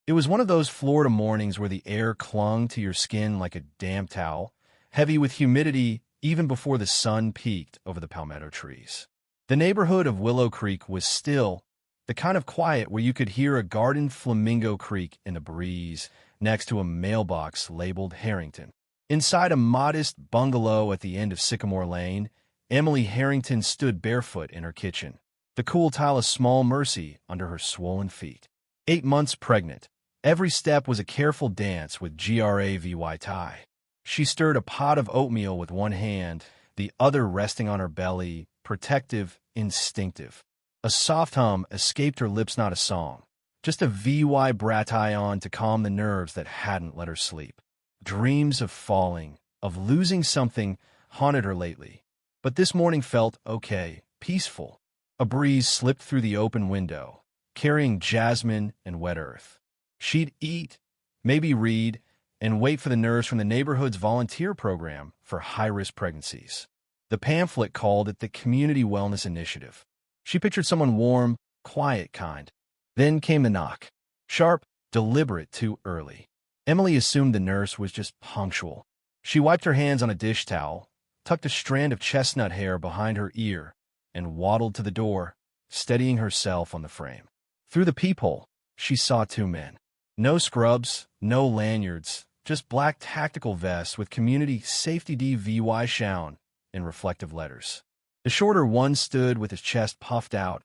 It was one of those Florida mornings where the air clung to your skin like a damp towel, heavy with humidity even before the sun peeked over the palmetto trees. The neighborhood of Willow Creek was still, the kind of quiet where you could hear a garden flamingo creak in the breeze next to a mailbox labeled Harrington. Inside a modest bungalow at the end of Sycamore Lane, Emily Harrington stood barefoot in her kitchen, the cool tile of small mercy under her swollen feet. 8 months pregnant, every step was a careful dance with gravy tie. She stirred a pot of oatmeal with one hand, the other resting on her belly, protective, instinctive. A soft hum escaped her lips, not a song, just a VY bratillon to calm the nerves that hadn't let her sleep. Dreams of falling, of losing something, haunted her lately. But this morning felt okay, peaceful. A breeze slipped through the open window, carrying jasmine and wet earth. She'd eat, maybe read, and wait for the nurse from the neighborhood's volunteer program for high-risk pregnancies. The pamphlet called it the Community Wellness Initiative. She pictured someone warm, quiet kind. Then came the knock. Sharp, deliberate, too early. Emily assumed the nurse was just punctual. She wiped her hands on a dish towel, tucked a strand of chestnut hair behind her ear, and waddled to the door, steadying herself on the frame. Through the peephole, she saw 2 men. No scrubs, no lanyards, just black tactical vests with Community Safety DVY shown in reflective letters. The shorter one stood with his chest puffed out,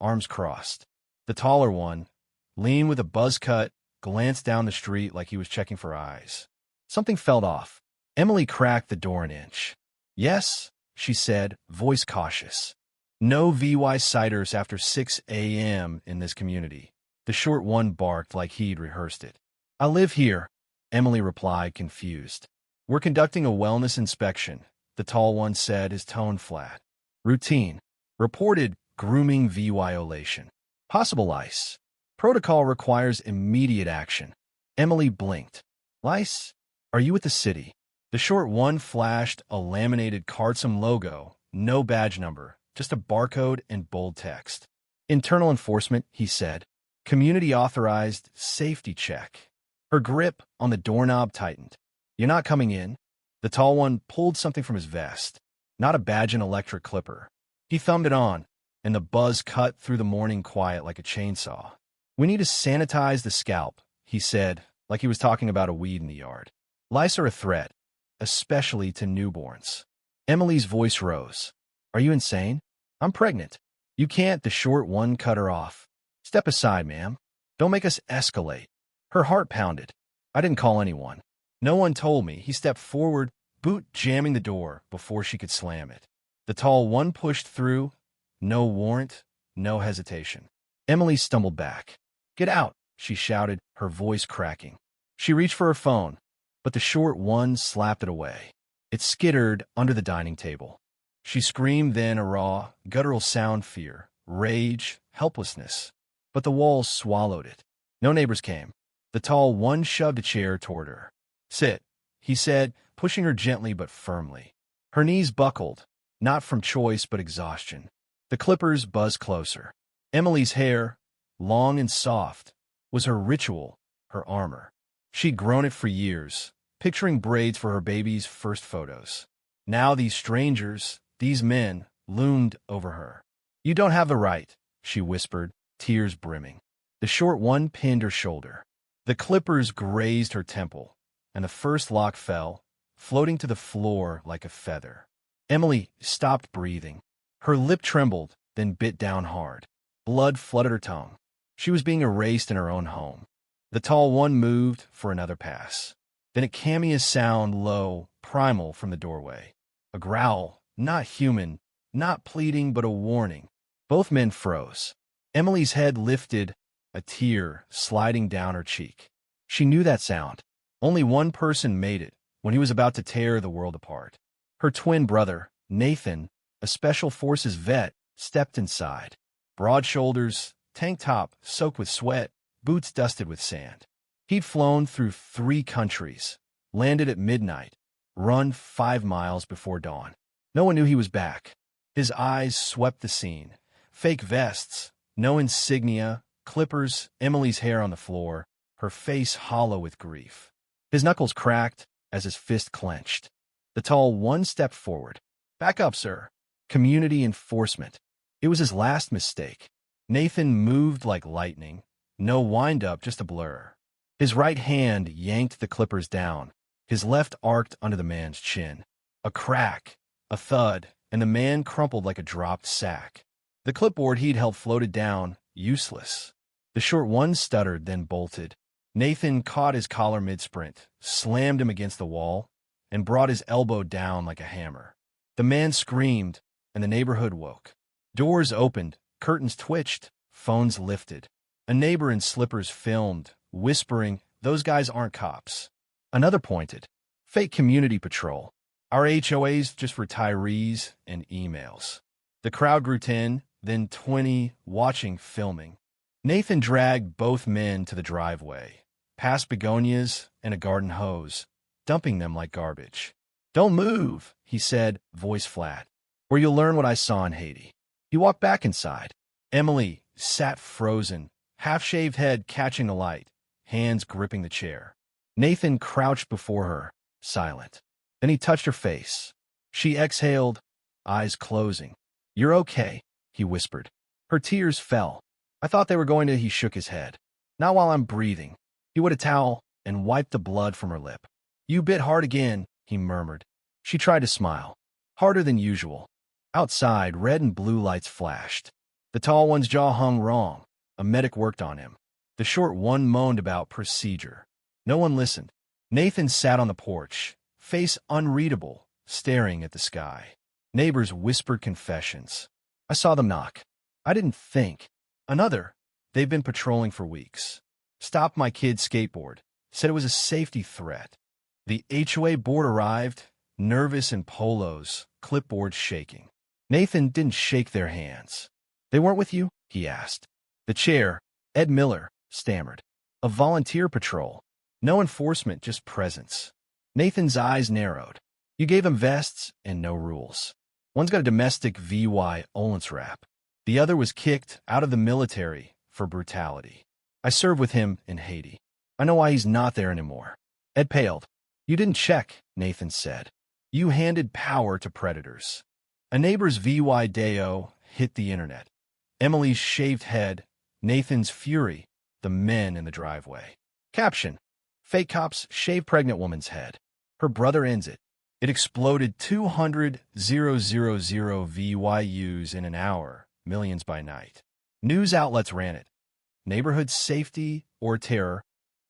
arms crossed. The taller one, lean with a buzz cut, glanced down the street like he was checking for eyes. Something felt off. Emily cracked the door an inch. "Yes," she said, voice cautious. "No VY ciders after 6 a.m. in this community." The short one barked like he'd rehearsed it. "I live here," Emily replied, confused. "We're conducting a wellness inspection," the tall one said, his tone flat. "Routine. Reported grooming violation. Possible lice. Protocol requires immediate action." Emily blinked. "Lice? Are you at the city?" The short one flashed a laminated Cardsome logo, no badge number, just a barcode and bold text. "Internal enforcement," he said. "Community authorized safety check." Her grip on the doorknob tightened. "You're not coming in?" The tall one pulled something from his vest. Not a badge and electric clipper. He thumbed it on, and the buzz cut through the morning quiet like a chainsaw. "We need to sanitize the scalp," he said, like he was talking about a weed in the yard. "Lice are a threat, especially to newborns." Emily's voice rose. "Are you insane? I'm pregnant." "You can't," the short one cut her off. "Step aside, ma'am. Don't make us escalate." Her heart pounded. "I didn't call anyone. No one told me." He stepped forward, boot jamming the door before she could slam it. The tall one pushed through. No warrant, no hesitation. Emily stumbled back. "Get out," she shouted, her voice cracking. She reached for her phone, but the short one slapped it away. It skittered under the dining table. She screamed then, a raw, guttural sound, fear, rage, helplessness. But the walls swallowed it. No neighbors came. The tall one shoved a chair toward her. "Sit," he said, pushing her gently but firmly. Her knees buckled, not from choice but exhaustion. The clippers buzzed closer. Emily's hair, long and soft, was her ritual, her armor. She'd grown it for years, picturing braids for her baby's first photos. Now these strangers, these men, loomed over her. "You don't have the right," she whispered, tears brimming. The short one pinned her shoulder. The clippers grazed her temple, and the first lock fell, floating to the floor like a feather. Emily stopped breathing. Her lip trembled, then bit down hard. Blood flooded her tongue. She was being erased in her own home. The tall one moved for another pass. Then a cameos sound, low, primal, from the doorway. A growl, not human, not pleading, but a warning. Both men froze. Emily's head lifted, a tear sliding down her cheek. She knew that sound. Only one person made it when he was about to tear the world apart. Her twin brother, Nathan, a special forces vet, stepped inside. Broad shoulders, tank top soaked with sweat, boots dusted with sand. He'd flown through 3 countries, landed at midnight, run 5 miles before dawn. No one knew he was back. His eyes swept the scene. Fake vests, no insignia, clippers, Emily's hair on the floor, her face hollow with grief. His knuckles cracked as his fist clenched. The tall one stepped forward. "Back up, sir. Community enforcement." It was his last mistake. Nathan moved like lightning. No wind-up, just a blur. His right hand yanked the clippers down. His left arced under the man's chin. A crack, a thud, and the man crumpled like a dropped sack. The clipboard he'd held floated down, useless. The short one stuttered, then bolted. Nathan caught his collar mid-sprint, slammed him against the wall, and brought his elbow down like a hammer. The man screamed, and the neighborhood woke. Doors opened, curtains twitched, phones lifted. A neighbor in slippers filmed, whispering, "Those guys aren't cops." Another pointed, "Fake community patrol. Our HOA's just retirees and emails." The crowd grew 10, then 20, watching, filming. Nathan dragged both men to the driveway, past begonias and a garden hose, dumping them like garbage. "Don't move," he said, voice flat, "or you'll learn what I saw in Haiti." He walked back inside. Emily sat frozen, half-shaved head catching the light, hands gripping the chair. Nathan crouched before her, silent. Then he touched her face. She exhaled, eyes closing. "You're okay," he whispered. Her tears fell. "I thought they were going to," he shook his head. "Not while I'm breathing." He wet a towel and wiped the blood from her lip. "You bit hard again," he murmured. She tried to smile. Harder than usual. Outside, red and blue lights flashed. The tall one's jaw hung wrong. A medic worked on him. The short one moaned about procedure. No one listened. Nathan sat on the porch, face unreadable, staring at the sky. Neighbors whispered confessions. "I saw them knock. I didn't think." Another, "They've been patrolling for weeks. Stopped my kid's skateboard. Said it was a safety threat." The HOA board arrived, nervous in polos, clipboards shaking. Nathan didn't shake their hands. "They weren't with you?" he asked. The chair, Ed Miller, stammered. "A volunteer patrol. No enforcement, just presence." Nathan's eyes narrowed. "You gave them vests and no rules. One's got a domestic VY Olens rap. The other was kicked out of the military for brutality. I served with him in Haiti. I know why he's not there anymore." Ed paled. "You didn't check," Nathan said. "You handed power to predators." A neighbor's VY Deo hit the internet. Emily's shaved head, Nathan's fury, the men in the driveway. Caption: "Fake cops shave pregnant woman's head. Her brother ends it." It exploded 200,000 VYUs in an hour, millions by night. News outlets ran it. Neighborhood safety or terror.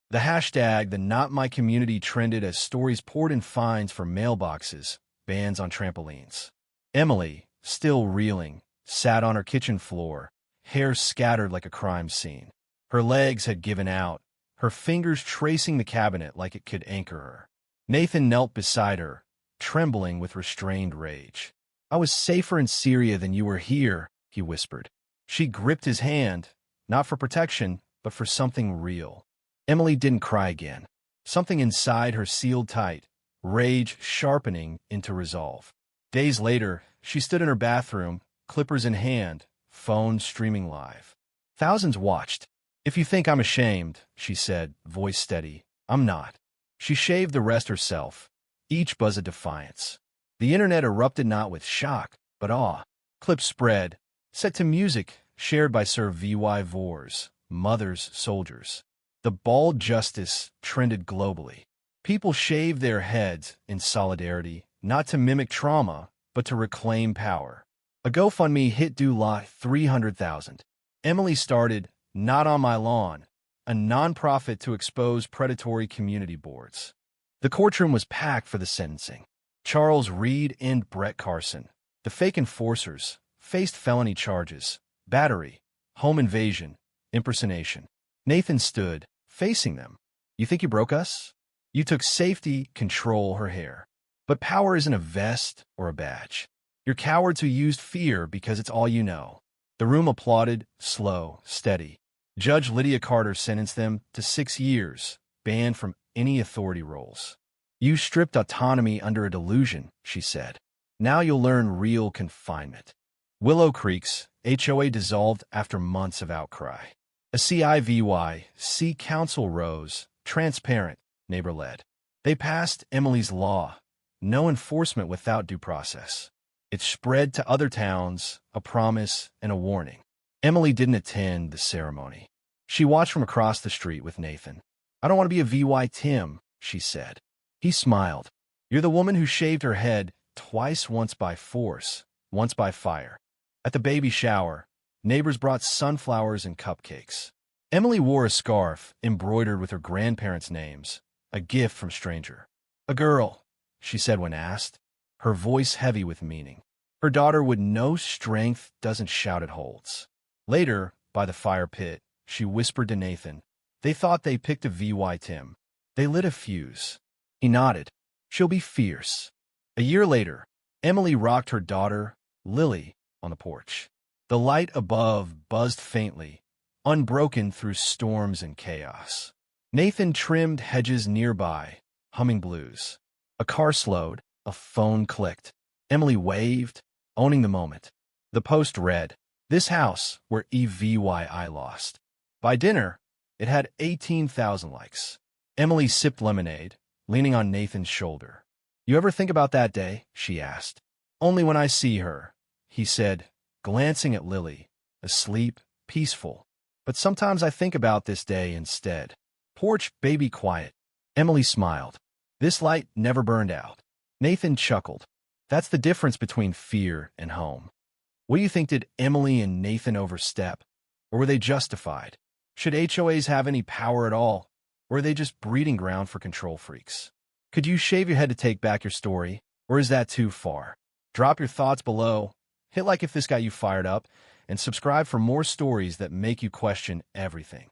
The hashtag "the Not My Community" trended as stories poured in fines for mailboxes, bans on trampolines. Emily, still reeling, sat on her kitchen floor, hair scattered like a crime scene. Her legs had given out, her fingers tracing the cabinet like it could anchor her. Nathan knelt beside her, trembling with restrained rage. "I was safer in Syria than you were here," he whispered. She gripped his hand, not for protection, but for something real. Emily didn't cry again. Something inside her sealed tight, rage sharpening into resolve. Days later, she stood in her bathroom, clippers in hand, phone streaming live. Thousands watched. "If you think I'm ashamed," she said, voice steady, "I'm not." She shaved the rest herself, each buzz of defiance. The internet erupted not with shock, but awe. Clips spread, set to music shared by Sir V.Y. Vors, mothers, soldiers. The bald justice trended globally. People shaved their heads in solidarity, not to mimic trauma, but to reclaim power. A GoFundMe hit due lot 300,000. Emily started Not on My Lawn, a nonprofit to expose predatory community boards. The courtroom was packed for the sentencing. Charles Reed and Brett Carson, the fake enforcers, faced felony charges: battery, home invasion, impersonation. Nathan stood, facing them. "You think you broke us? You took safety, control," her hair. "But power isn't a vest or a badge. You're cowards who used fear because it's all you know." The room applauded, slow, steady. Judge Lydia Carter sentenced them to 6 years, banned from any authority roles. "You stripped autonomy under a delusion," she said. "Now you'll learn real confinement." Willow Creek's HOA dissolved after months of outcry. A CIVY council rose, transparent, neighbor-led. They passed Emily's law, no enforcement without due process. It spread to other towns, a promise and a warning. Emily didn't attend the ceremony. She watched from across the street with Nathan. "I don't want to be a VY Tim," she said. He smiled. "You're the woman who shaved her head twice, once by force, once by fire." At the baby shower, neighbors brought sunflowers and cupcakes. Emily wore a scarf embroidered with her grandparents' names, a gift from stranger. "A girl," she said when asked, her voice heavy with meaning. Her daughter would know strength doesn't shout it holds. Later, by the fire pit, she whispered to Nathan, "They thought they picked a VY Tim. They lit a fuse." He nodded. "She'll be fierce." A year later, Emily rocked her daughter, Lily, on the porch. The light above buzzed faintly, unbroken through storms and chaos. Nathan trimmed hedges nearby, humming blues. A car slowed, a phone clicked. Emily waved, owning the moment. The post read, "This house where EVYI lost." By dinner, it had 18,000 likes. Emily sipped lemonade, leaning on Nathan's shoulder. "You ever think about that day?" she asked. "Only when I see her," he said, glancing at Lily, asleep, peaceful. "But sometimes I think about this day instead." Porch, baby quiet. Emily smiled. This light never burned out. Nathan chuckled. "That's the difference between fear and home." What do you think, did Emily and Nathan overstep? Or were they justified? Should HOAs have any power at all? Or are they just breeding ground for control freaks? Could you shave your head to take back your story? Or is that too far? Drop your thoughts below. Hit like if this got you fired up, and subscribe for more stories that make you question everything.